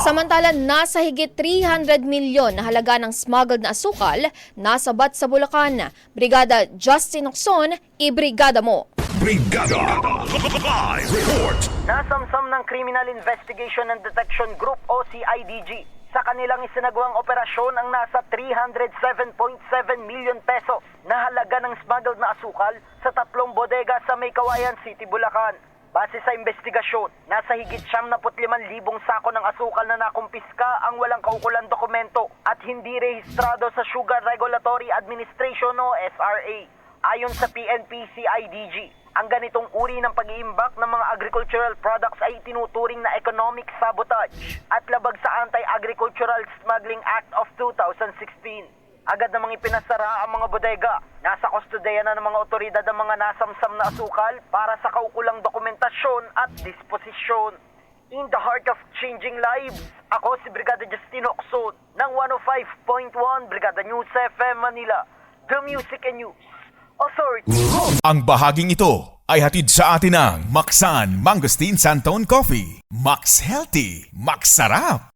Samantala, nasa higit 300 milyon na halaga ng smuggled na asukal nasabat sa Bulacan. Brigada Justin Ocson, ibrigada mo. Brigada Live Report. Nasamsam ng Criminal Investigation and Detection Group o CIDG sa kanilang isinagawang operasyon ang nasa 307.7 million pesos na halaga ng smuggled na asukal sa 3 bodega sa May Kawayan City, Bulacan. Base sa investigasyon, nasa higit 75,000 sako ng asukal na nakumpiska ang walang kaukulang dokumento at hindi rehistrado sa Sugar Regulatory Administration o SRA. Ayon sa PNP-CIDG, ang ganitong uri ng pag-iimbak ng mga agricultural products ay tinuturing na economic sabotage at labag sa Anti-Agricultural Smuggling Act of 2016. Agad namang ipinasara ang mga bodega. Nasa kustodiya na ng mga otoridad ang mga nasamsam na asukal para sa kaukulang dokumentasyon at disposisyon. In the heart of changing lives, ako si Brigada Justin Ocson ng 105.1 Brigada News FM Manila, The Music and News Authority. Ang bahaging ito ay hatid sa atin ng Maxan Mangosteen Santone Coffee. Max Healthy, Max Sarap.